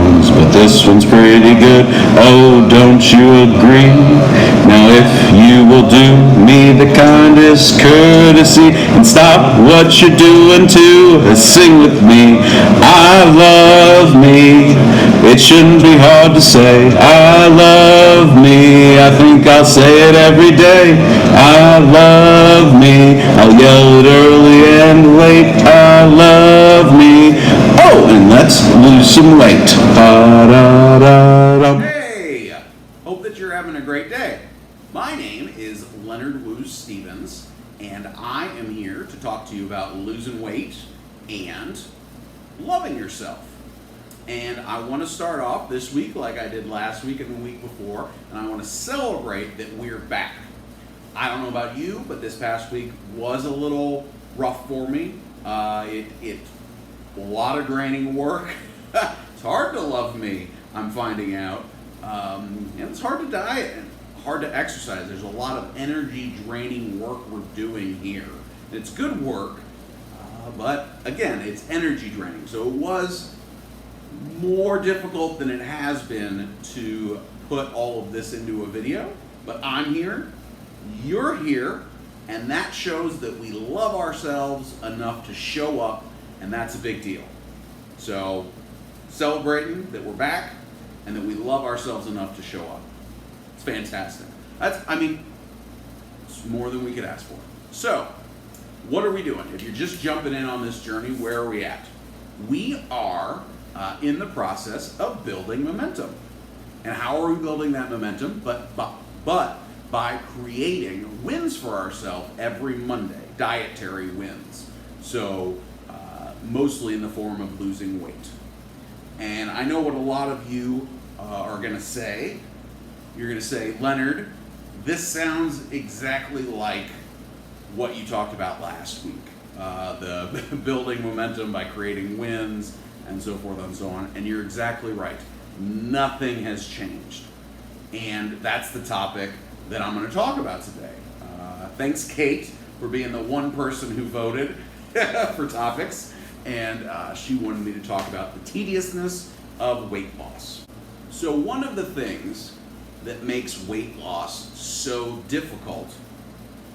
songs, but this one's pretty good. Oh, don't you agree? Now if you will do me the kindest courtesy and stop what you're doing to sing with me. I love me. It shouldn't be hard to say. I love me. I think I'll say it every day. I love me. I'll yell it early and late. I love me. Oh, and let's lose some weight. Hey! Hope that you're having a great day. My name is Leonard Woo Stevens, and I am here to talk to you about losing weight and loving yourself. And I want to start off this week like I did last week and the week before, and I want to celebrate that we're back. I don't know about you, but this past week was a little rough for me. It a lot of draining work. It's hard to love me, I'm finding out. And it's hard to diet and hard to exercise. There's a lot of energy draining work we're doing here. It's good work, but again, it's energy draining. So it was more difficult than it has been to put all of this into a video, but I'm here, you're here, and that shows that we love ourselves enough to show up, and that's a big deal. So celebrating that we're back and that we love ourselves enough to show up. It's fantastic. It's more than we could ask for. So what are we doing? If you're just jumping in on this journey, where are we at? We are in the process of building momentum. And how are we building that momentum? But by creating wins for ourselves every Monday, dietary wins. So mostly in the form of losing weight. And I know what a lot of you are going to say. You're going to say, Leonard, this sounds exactly like what you talked about last week. The building momentum by creating wins and so forth and so on. And you're exactly right. Nothing has changed. And that's the topic that I'm going to talk about today. Thanks, Kate, for being the one person who voted for topics. And she wanted me to talk about the tediousness of weight loss. So one of the things that makes weight loss so difficult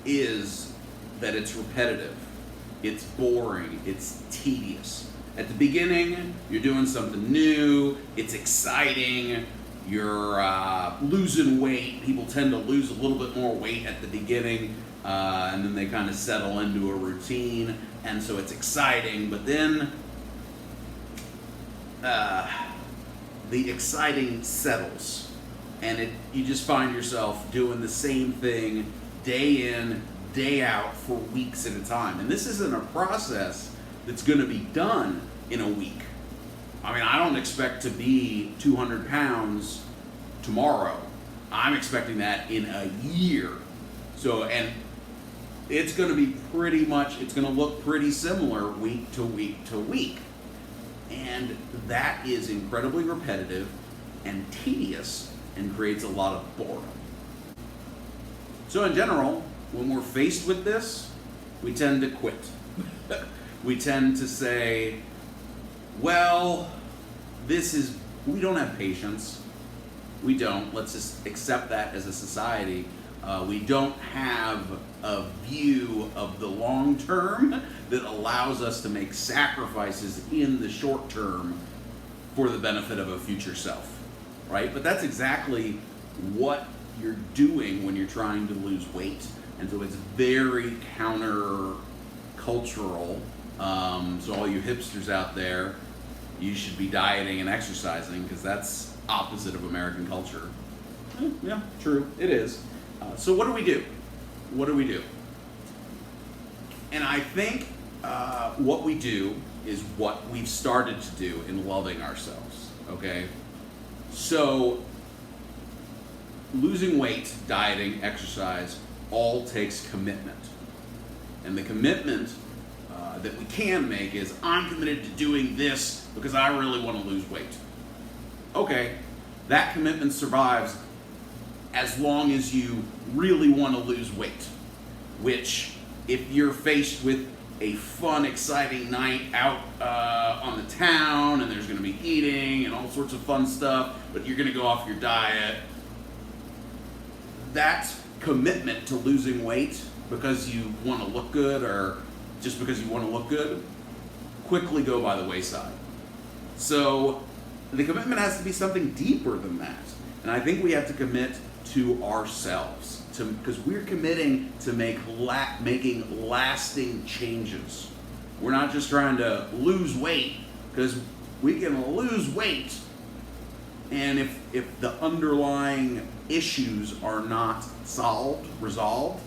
is that it's repetitive, it's boring, it's tedious. At the beginning, you're doing something new, it's exciting, you're losing weight. People tend to lose a little bit more weight at the beginning, and then they kind of settle into a routine, and so it's exciting, but then the exciting settles, and you just find yourself doing the same thing day in, day out for weeks at a time. And this isn't a process that's going to be done in a week. I mean, I don't expect to be 200 pounds tomorrow. I'm expecting that in a year. So, and it's going to be it's going to look pretty similar week to week to week. And that is incredibly repetitive and tedious and creates a lot of boredom. So in general, when we're faced with this, we tend to quit. We tend to say, well, we don't have patience. We don't. Let's just accept that as a society. We don't have a view of the long term that allows us to make sacrifices in the short term for the benefit of a future self, right? But that's exactly what you're doing when you're trying to lose weight. And so it's very counter-cultural. So all you hipsters out there, you should be dieting and exercising because that's opposite of American culture. Yeah, true, it is. So what do we do? What do we do? And I think what we do is what we've started to do in loving ourselves, okay? So losing weight, dieting, exercise, all takes commitment. And the commitment that we can make is, I'm committed to doing this because I really want to lose weight. Okay, that commitment survives as long as you really want to lose weight, which if you're faced with a fun, exciting night out on the town, and there's going to be eating and all sorts of fun stuff, but you're going to go off your diet. That commitment to losing weight because you want to look good, or just because you want to look good, quickly go by the wayside. So the commitment has to be something deeper than that. And I think we have to commit to ourselves, because we're committing to making lasting changes. We're not just trying to lose weight, because we can lose weight, and if the underlying issues are not resolved,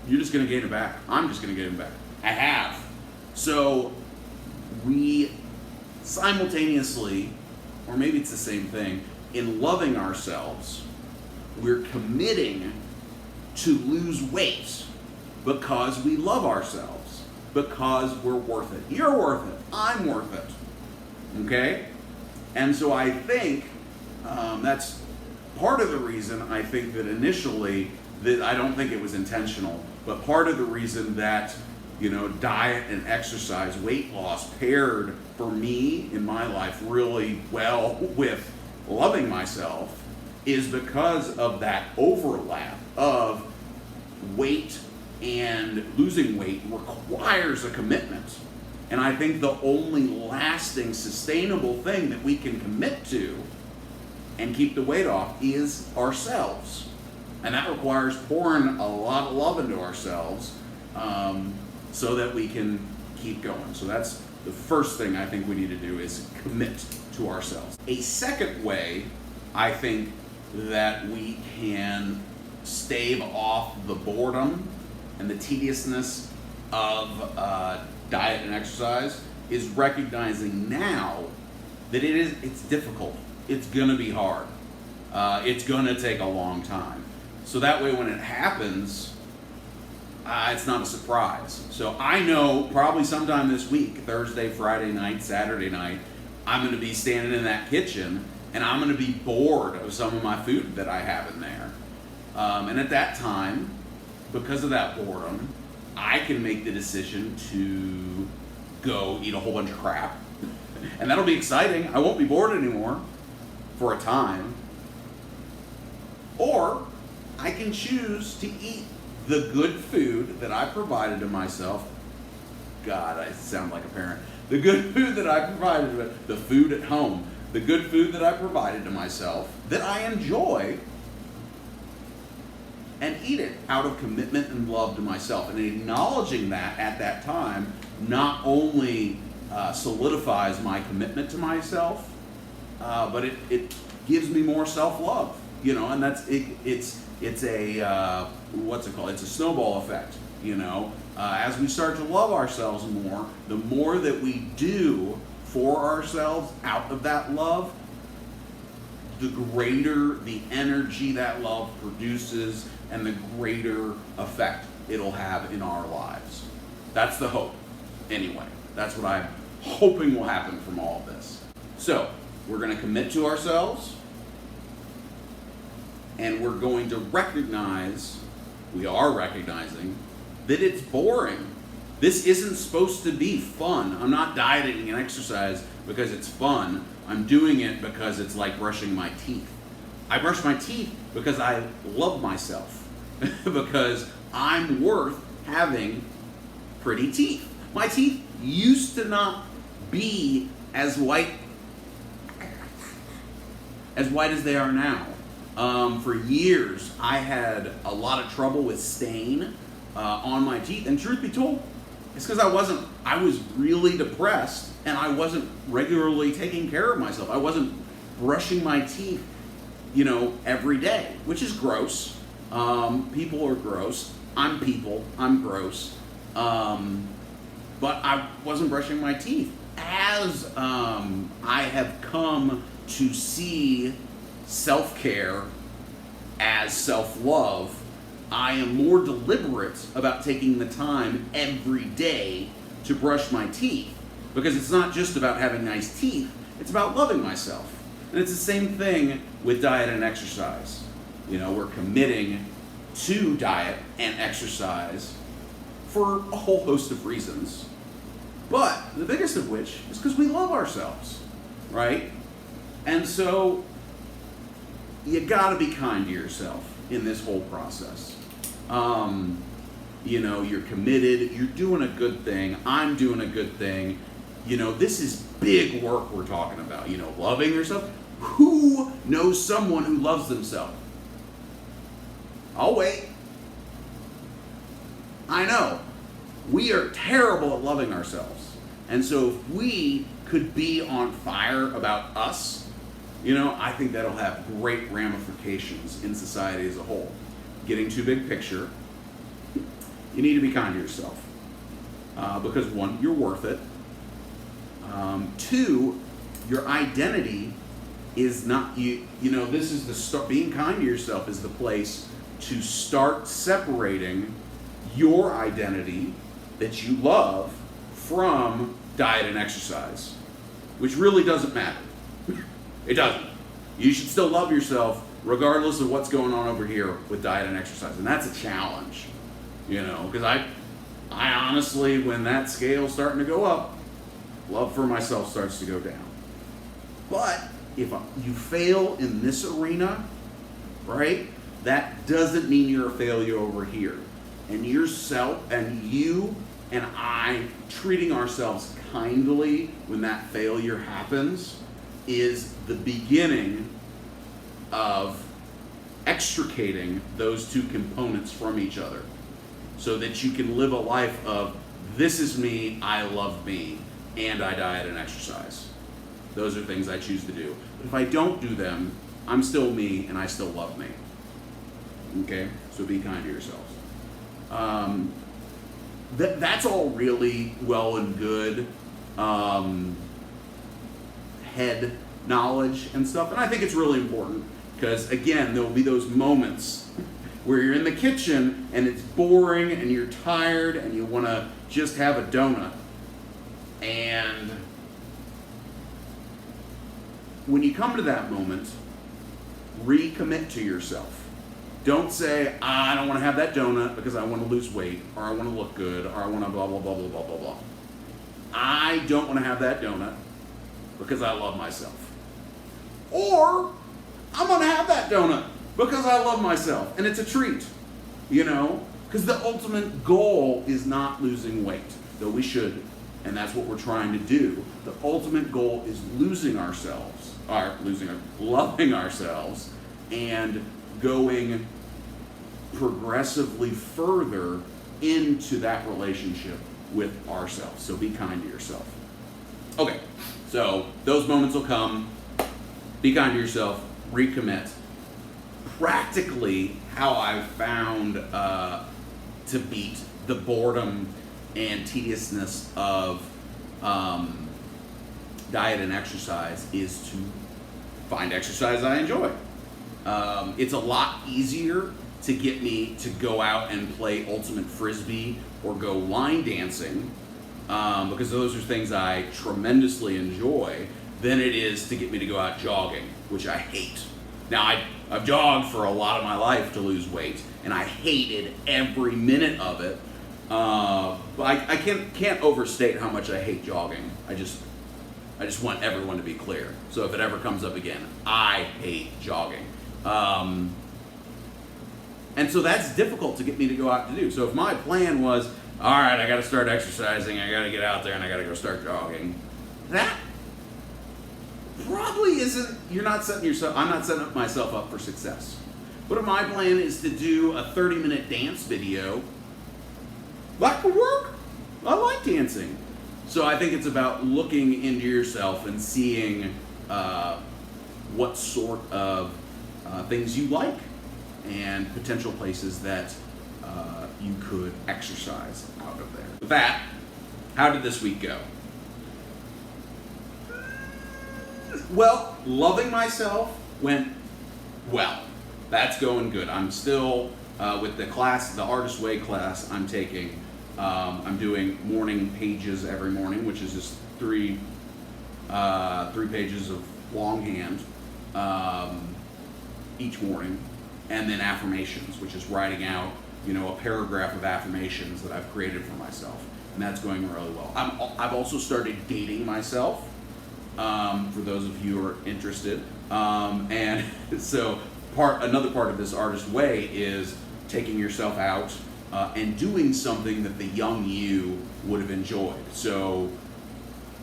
you're just going to gain it back. I'm just going to gain it back. I have. So we simultaneously, or maybe it's the same thing, in loving ourselves, we're committing to lose weight because we love ourselves, because we're worth it. You're worth it. I'm worth it. Okay? And so I think that's part of the reason I think that initially, that I don't think it was intentional, but part of the reason that, diet and exercise, weight loss paired for me in my life really well with loving myself is because of that overlap of weight, and losing weight requires a commitment. And I think the only lasting, sustainable thing that we can commit to and keep the weight off is ourselves. And that requires pouring a lot of love into ourselves so that we can keep going. So that's the first thing I think we need to do, is commit to ourselves. A second way I think that we can stave off the boredom and the tediousness of diet and exercise is recognizing now that it's difficult. It's gonna be hard. It's gonna take a long time. So that way when it happens, it's not a surprise. So I know probably sometime this week, Thursday, Friday night, Saturday night, I'm gonna be standing in that kitchen and I'm gonna be bored of some of my food that I have in there. And at that time, because of that boredom, I can make the decision to go eat a whole bunch of crap. And that'll be exciting. I won't be bored anymore for a time. Or I can choose to eat the good food that I provided to myself. God, I sound like a parent. The good food that I provided, the food at home, the good food that I provided to myself, that I enjoy, and eat it out of commitment and love to myself. And acknowledging that at that time not only solidifies my commitment to myself, but it gives me more self-love, and that's it's a what's it called? It's a snowball effect, as we start to love ourselves more, the more that we do for ourselves out of that love, the greater the energy that love produces and the greater effect it'll have in our lives. That's the hope. Anyway, that's what I'm hoping will happen from all of this. So, we're going to commit to ourselves, and we're going to we are recognizing that it's boring. This isn't supposed to be fun. I'm not dieting and exercise because it's fun. I'm doing it because it's like brushing my teeth. I brush my teeth because I love myself, because I'm worth having pretty teeth. My teeth used to not be as white as they are now. For years, I had a lot of trouble with stain on my teeth, and truth be told, it's because I was really depressed, and I wasn't regularly taking care of myself. I wasn't brushing my teeth, every day, which is gross. People are gross. I'm people. I'm gross. But I wasn't brushing my teeth. As I have come to see self-care as self-love, I am more deliberate about taking the time every day to brush my teeth, because it's not just about having nice teeth, it's about loving myself. And it's the same thing with diet and exercise. We're committing to diet and exercise for a whole host of reasons. But the biggest of which is because we love ourselves, right? And so you gotta be kind to yourself in this whole process. You know, you're committed, you're doing a good thing, I'm doing a good thing. You know, this is big work we're talking about, you know, loving yourself. Who knows someone who loves themselves? I'll wait. I know. We are terrible at loving ourselves. And so if we could be on fire about us, you know, I think that'll have great ramifications in society as a whole. Getting too big picture, you need to be kind to yourself. Because one, you're worth it. Two, your identity is not, you know, this is the start, being kind to yourself is the place to start separating your identity that you love from diet and exercise, which really doesn't matter. It doesn't. You should still love yourself regardless of what's going on over here with diet and exercise. And that's a challenge, you know, because I honestly, when that scale's starting to go up, love for myself starts to go down. But if you fail in this arena, right, that doesn't mean you're a failure over here. And yourself and you and I treating ourselves kindly when that failure happens is the beginning of extricating those two components from each other so that you can live a life of this is me, I love me, and I diet and exercise. Those are things I choose to do. But if I don't do them, I'm still me and I still love me. Okay? So be kind to yourselves. That's all really well and good head knowledge and stuff. And I think it's really important because, again, there will be those moments where you're in the kitchen and it's boring and you're tired and you want to just have a donut. And when you come to that moment, recommit to yourself. Don't say, I don't want to have that donut because I want to lose weight, or I want to look good, or I want to blah, blah, blah, blah, blah, blah, blah. I don't want to have that donut because I love myself. Or, I'm going to have that donut because I love myself, and it's a treat, you know? Because the ultimate goal is not losing weight, though we should, and that's what we're trying to do. The ultimate goal is loving ourselves, and going progressively further into that relationship with ourselves. So be kind to yourself. Okay, so those moments will come. Be kind to yourself, recommit. Practically, how I've found to beat the boredom and tediousness of diet and exercise is to find exercise I enjoy. It's a lot easier to get me to go out and play ultimate frisbee or go line dancing, because those are things I tremendously enjoy, than it is to get me to go out jogging, which I hate. Now, I've jogged for a lot of my life to lose weight, and I hated every minute of it. But I can't overstate how much I hate jogging. I just want everyone to be clear. So if it ever comes up again, I hate jogging. And so that's difficult to get me to go out to do. So if my plan was, all right, I got to start exercising, I got to get out there, and I got to go start jogging, that probably isn't. I'm not setting myself up for success. But if my plan is to do a 30-minute dance video, that could work. I like dancing. So I think it's about looking into yourself and seeing what sort of things you like and potential places that you could exercise out of there. With that, how did this week go? Well, loving myself went well. That's going good. I'm still with the class, the Artist Way class I'm taking. I'm doing morning pages every morning, which is just three pages of longhand each morning, and then affirmations, which is writing out a paragraph of affirmations that I've created for myself, and that's going really well. I've also started dating myself, for those of you who are interested, and so another part of this artist way is taking yourself out and doing something that the young you would have enjoyed. So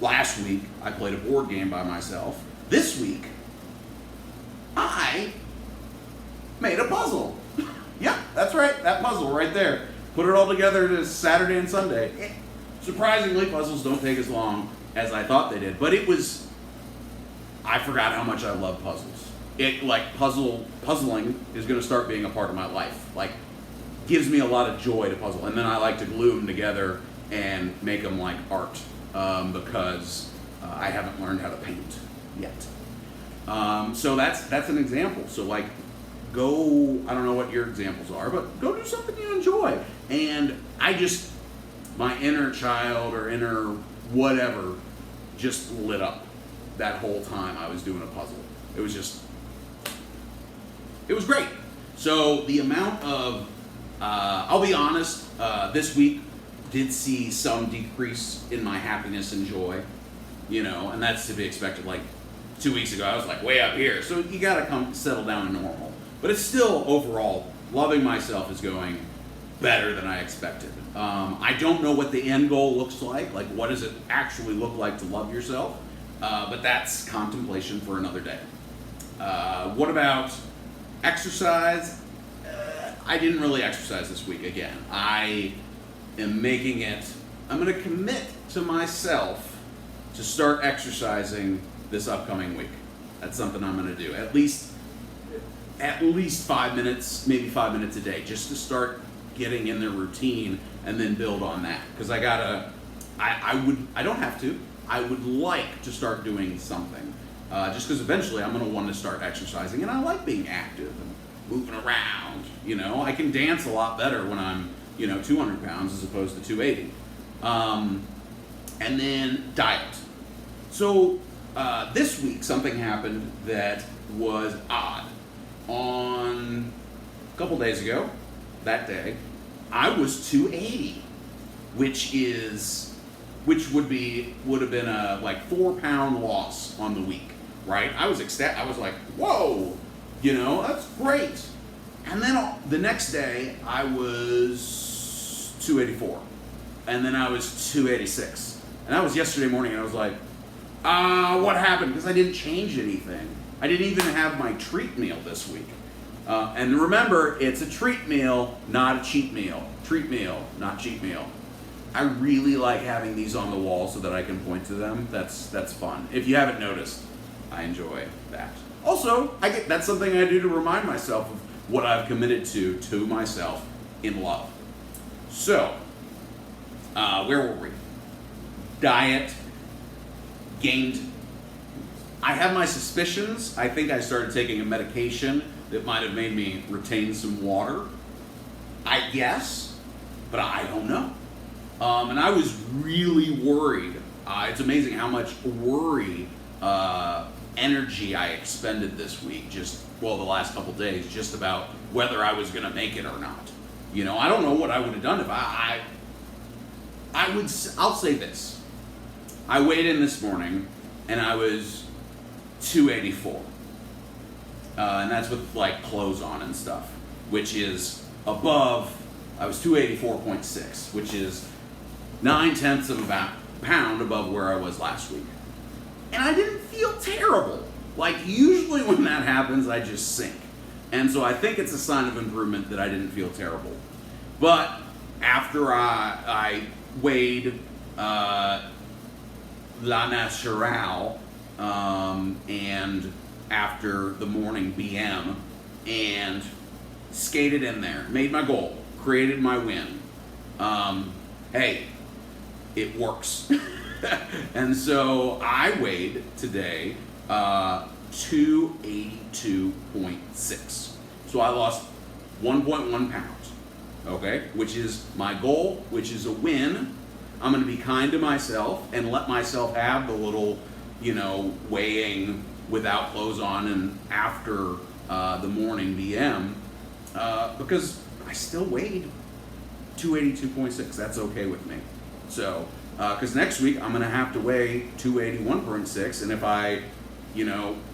last week I played a board game by myself. This week I made a puzzle. Yeah, that's right, that puzzle right there. Put it all together this Saturday and Sunday. Surprisingly, puzzles don't take as long as I thought they did, but I forgot how much I love puzzles. Puzzling is going to start being a part of my life. Like, gives me a lot of joy to puzzle, and then I like to glue them together and make them like art, because I haven't learned how to paint yet. So that's an example. So like, go, I don't know what your examples are, but go do something you enjoy. And my inner child or inner whatever just lit up that whole time I was doing a puzzle. It was great. So the amount of, I'll be honest, this week did see some decrease in my happiness and joy, and that's to be expected. Like 2 weeks ago, I was like way up here. So you gotta settle down to normal. But it's still, overall, loving myself is going better than I expected. I don't know what the end goal looks like what does it actually look like to love yourself, but that's contemplation for another day. What about exercise? I didn't really exercise this week again. I'm going to commit to myself to start exercising this upcoming week. That's something I'm going to do. At least 5 minutes, maybe 5 minutes a day, just to start getting in the routine and then build on that. Because I don't have to. I would like to start doing something. Just because eventually I'm going to want to start exercising, and I like being active and moving around. I can dance a lot better when I'm 200 pounds as opposed to 280. And then diet. So this week something happened that was odd. On a couple days ago, that day, I was 280, which would have been a 4-pound loss on the week, right? I was ecstatic. I was like, whoa, that's great. And then the next day I was 284, and then I was 286, and that was yesterday morning. And I was like, what happened? Because I didn't change anything. I didn't even have my treat meal this week. And remember, it's a treat meal, not a cheat meal. Treat meal, not cheat meal. I really like having these on the wall so that I can point to them. That's fun. If you haven't noticed, I enjoy that. Also, that's something I do to remind myself of what I've committed to myself in love. So, where were we? Diet, gained. I have my suspicions. I think I started taking a medication that might have made me retain some water. I guess, but I don't know. And I was really worried. It's amazing how much worry, energy I expended this week, the last couple days, just about whether I was going to make it or not. I don't know what I would have done if I'll say this. I weighed in this morning, and I was 284. And that's with clothes on and stuff, which is above, I was 284.6, which is 0.9 of a pound above where I was last week. And I didn't feel terrible. Usually when that happens, I just sink. And so I think it's a sign of improvement that I didn't feel terrible. But after I weighed La Naturale, and after the morning BM, and skated in there, made my goal, created my win. Hey, it works. And so I weighed today 282.6. So I lost 1.1 pounds, okay? Which is my goal, which is a win. I'm going to be kind to myself and let myself have the little, weighing without clothes on and after the morning BM, because I still weighed 282.6. That's okay with me. So, because next week I'm going to have to weigh 281.6, and if I,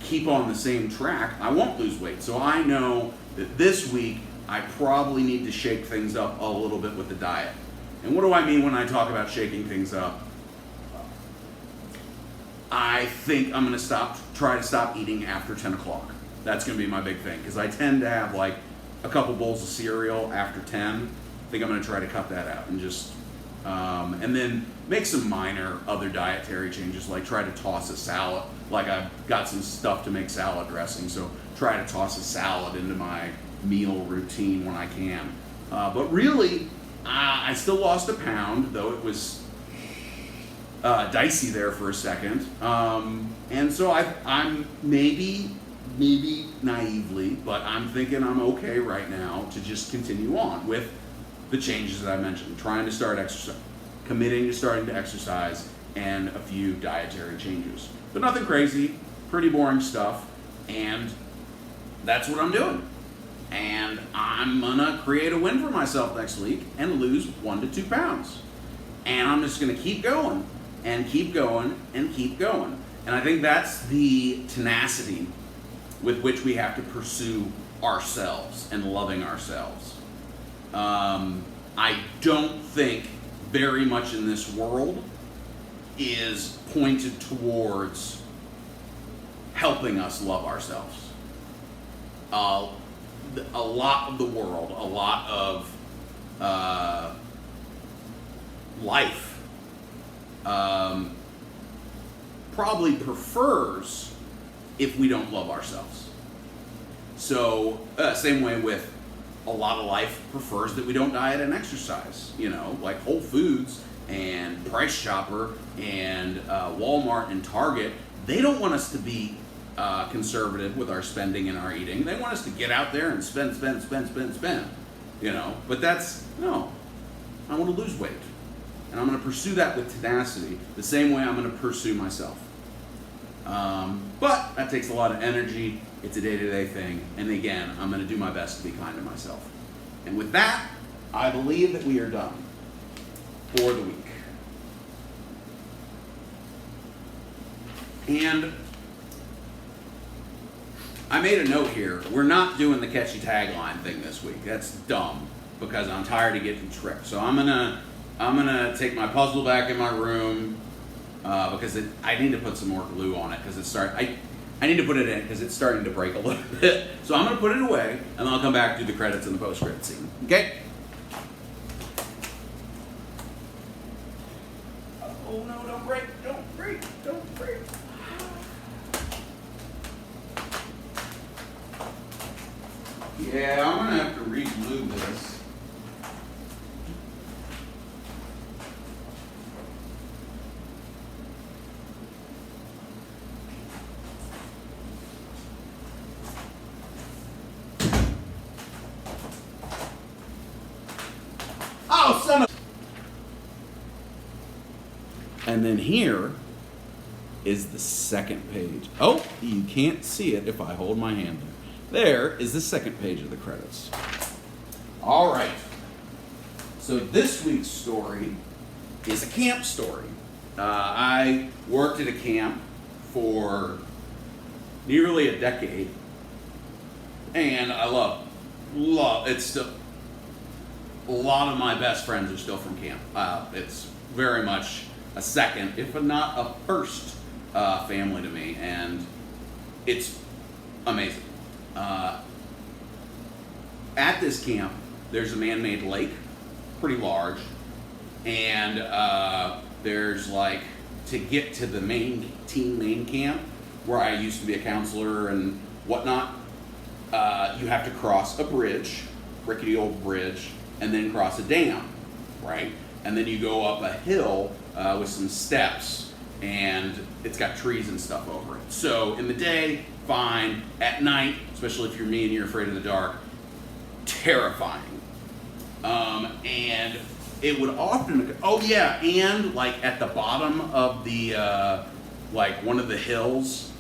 keep on the same track, I won't lose weight. So I know that this week I probably need to shake things up a little bit with the diet. And what do I mean when I talk about shaking things up? I think I'm going to try to stop eating after 10 o'clock. That's going to be my big thing, because I tend to have like a couple bowls of cereal after 10. I think I'm going to try to cut that out and just, and then make some minor other dietary changes, like try to toss a salad. Like I've got some stuff to make salad dressing, so try to toss a salad into my meal routine when I can. But really, I still lost a pound, though it was dicey there for a second. And so I'm maybe naively, but I'm thinking I'm okay right now to just continue on with the changes that I mentioned, trying to start exercise, committing to starting to exercise, and a few dietary changes. But nothing crazy, pretty boring stuff, and that's what I'm doing. And I'm gonna create a win for myself next week and lose 1 to 2 pounds. And I'm just gonna keep going and keep going and keep going. And I think that's the tenacity with which we have to pursue ourselves and loving ourselves. I don't think very much in this world is pointed towards helping us love ourselves. A lot of the world, a lot of life probably prefers if we don't love ourselves. So same way with a lot of life prefers that we don't diet and exercise, like Whole Foods and Price Chopper and Walmart and Target. They don't want us to be conservative with our spending and our eating. They want us to get out there and spend. But no, I want to lose weight. And I'm going to pursue that with tenacity, the same way I'm going to pursue myself. But that takes a lot of energy. It's a day-to-day thing. And again, I'm going to do my best to be kind to myself. And with that, I believe that we are done for the week. And I made a note here. We're not doing the catchy tagline thing this week. That's dumb, because I'm tired of getting tricked. So I'm gonna take my puzzle back in my room, because I need to put some more glue on it, because I need to put it in because it's starting to break a little bit. So I'm going to put it away, and then I'll come back to the credits and the post-credit scene. Okay? Oh no, don't break. Yeah, I'm going to have to re-glue this. And then here is the second page. Oh, you can't see it if I hold my hand there. There is the second page of the credits. All right. So this week's story is a camp story. I worked at a camp for nearly a decade, and I love it's still, a lot of my best friends are still from camp. It's very much a second, if not a first, family to me, and it's amazing. At this camp, there's a man-made lake, pretty large, and there's like, to get to the main camp, where I used to be a counselor and whatnot, you have to cross a bridge, rickety old bridge, and then cross a dam, right? And then you go up a hill with some steps, and it's got trees and stuff over it. So in the day, fine. At night, especially if you're me and you're afraid of the dark, terrifying. And it would often, and like at the bottom of the, like one of the hills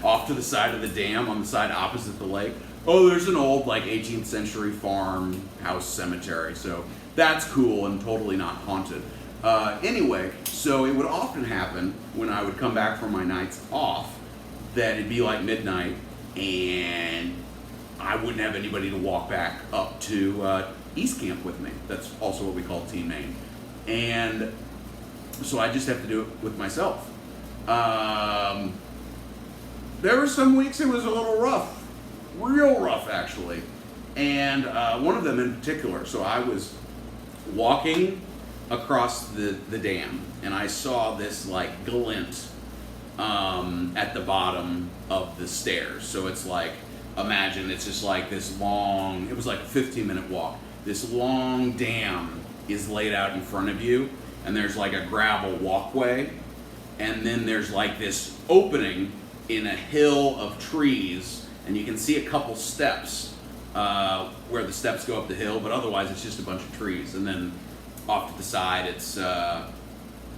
off to the side of the dam, on the side opposite the lake, there's an old like 18th century farmhouse cemetery. So that's cool and totally not haunted. Anyway, so it would often happen when I would come back from my nights off that it'd be like midnight and I wouldn't have anybody to walk back up to East Camp with me. That's also what we call Team Maine. And so I just have to do it with myself. There were some weeks it was a little rough, real rough actually. And one of them in particular, so I was walking across the dam and I saw this like glint at the bottom of the stairs. So it's like, imagine it's just like this long, it was like a 15-minute walk. This long dam is laid out in front of you and there's like a gravel walkway and then there's like this opening in a hill of trees and you can see a couple steps where the steps go up the hill, but otherwise it's just a bunch of trees. And then off to the side, it's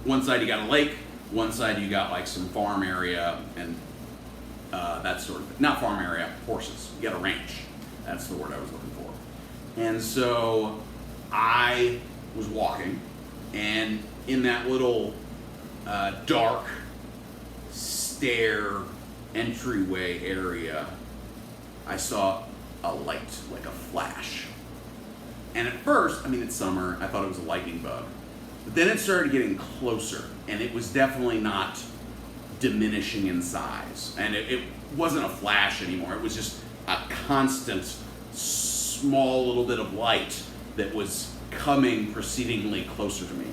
one side you got a lake, one side you got like some farm area and that sort of thing. Not farm area, horses. You got a ranch. That's the word I was looking for. And so I was walking, and in that little dark stair entryway area, I saw a light, like a flash. And at first, I mean, it's summer, I thought it was a lightning bug. But then it started getting closer, and it was definitely not diminishing in size. And it wasn't a flash anymore. It was just a constant, small little bit of light that was coming proceedingly closer to me.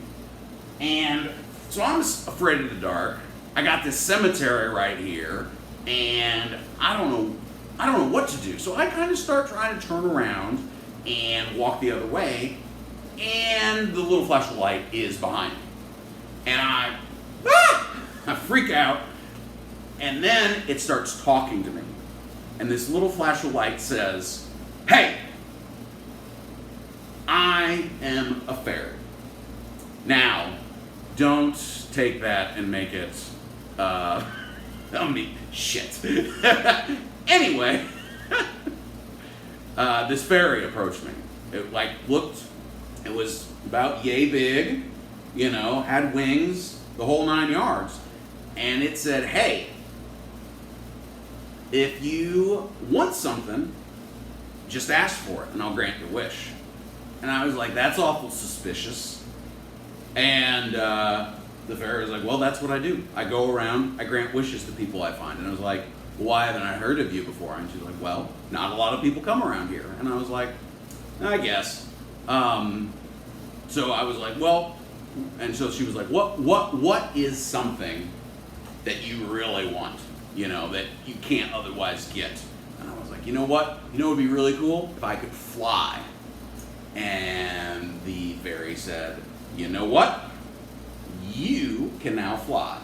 And so I'm afraid of the dark. I got this cemetery right here, and I don't know what to do. So I kind of start trying to turn around and walk the other way, and the little flash of light is behind me. And I freak out, and then it starts talking to me. And this little flash of light says, "Hey, I am a fairy. Now, don't take that and make it, shit." Anyway, this fairy approached me. It it was about yay big, had wings, the whole 9 yards. And it said, "Hey, if you want something, just ask for it and I'll grant your wish." And I was like, that's awful suspicious. And the fairy was like, "Well, that's what I do. I go around, I grant wishes to people I find." And I was like, "Why haven't I heard of you before?" And she's like, "Well, not a lot of people come around here." And I was like, "I guess." So I was like, "Well," and so she was like, what is something that you really want, that you can't otherwise get?" And I was like, "You know what? It would be really cool if I could fly." And the fairy said, "You know what? You can now fly."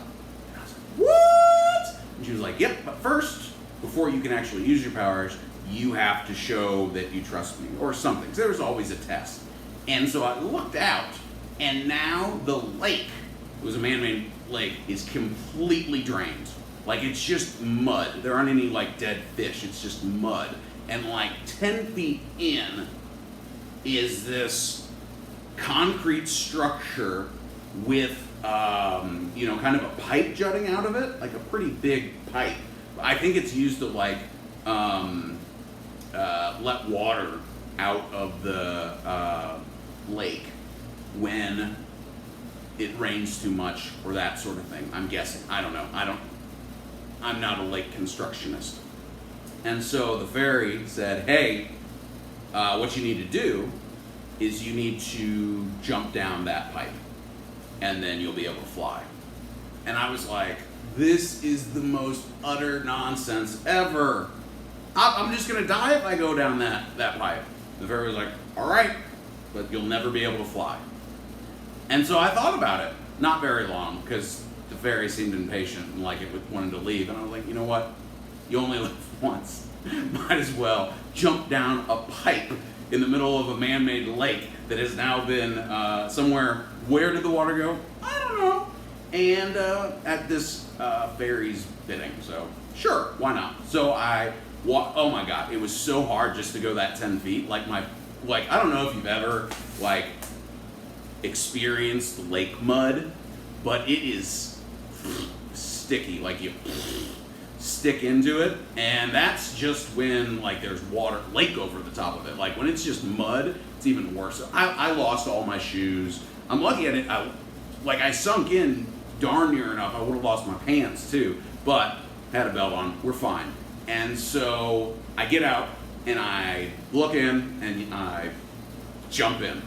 And I was like, "What?" And she was like, "Yep, but first, before you can actually use your powers, you have to show that you trust me," or something. Because there was always a test. And so I looked out, and now the lake, it was a man-made lake, is completely drained. Like, it's just mud. There aren't any, dead fish. It's just mud. And, 10 feet in is this concrete structure with, kind of a pipe jutting out of it, like a pretty big pipe. I think it's used to, let water out of the lake when it rains too much or that sort of thing. I'm guessing. I don't know. I'm not a lake constructionist. And so the fairy said, "Hey, what you need to do is you need to jump down that pipe and then you'll be able to fly." And I was like, this is the most utter nonsense ever. I'm just going to die if I go down that pipe. The fairy was like, "All right, but you'll never be able to fly." And so I thought about it, not very long, because the fairy seemed impatient and it wanted to leave. And I was like, you know what? You only live once. Might as well jump down a pipe in the middle of a man-made lake that has now been somewhere. Where did the water go? I don't know. And at this fairy's bidding. So sure, why not? So I walked. Oh my God, it was so hard just to go that 10 feet. I don't know if you've ever experienced lake mud, but it is sticky. Like you stick into it, and that's just when like there's water, lake over the top of it. Like when it's just mud, it's even worse. I lost all my shoes. I'm lucky I didn't. I sunk in darn near enough. I would have lost my pants too, but had a belt on. We're fine. And so I get out and I look in and I jump in,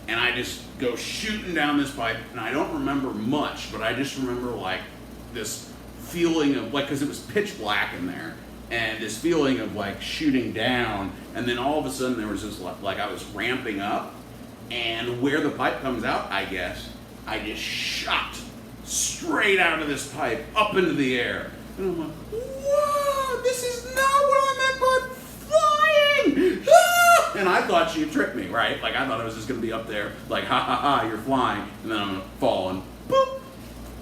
and I just go shooting down this pipe. And I don't remember much, but I just remember like this feeling of like, because it was pitch black in there, and this feeling of like shooting down, and then all of a sudden there was this like I was ramping up, and where the pipe comes out, I guess I just shot straight out of this pipe up into the air, and I'm like, whoa, this is not what I meant by flying. Ah! And I thought she had tricked me, right? Like I thought I was just gonna be up there like ha ha ha, you're flying, and then I'm gonna fall and boop,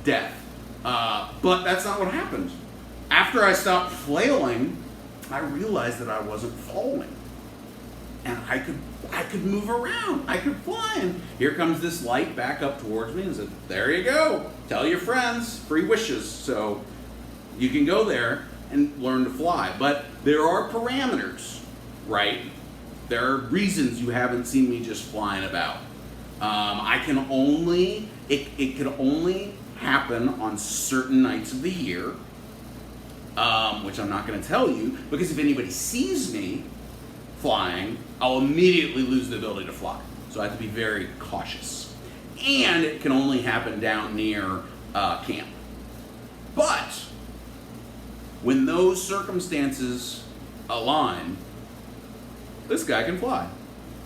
death. But that's not what happened. After I stopped flailing, I realized that I wasn't falling, and I could move around. I could fly, and here comes this light back up towards me and said, "There you go. Tell your friends, free wishes." So you can go there and learn to fly, but there are parameters, right? There are reasons you haven't seen me just flying about. It can only happen on certain nights of the year, which I'm not going to tell you, because if anybody sees me flying, I'll immediately lose the ability to fly. So I have to be very cautious. And it can only happen down near camp. But when those circumstances align, this guy can fly.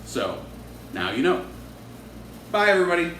So now you know. Bye, everybody.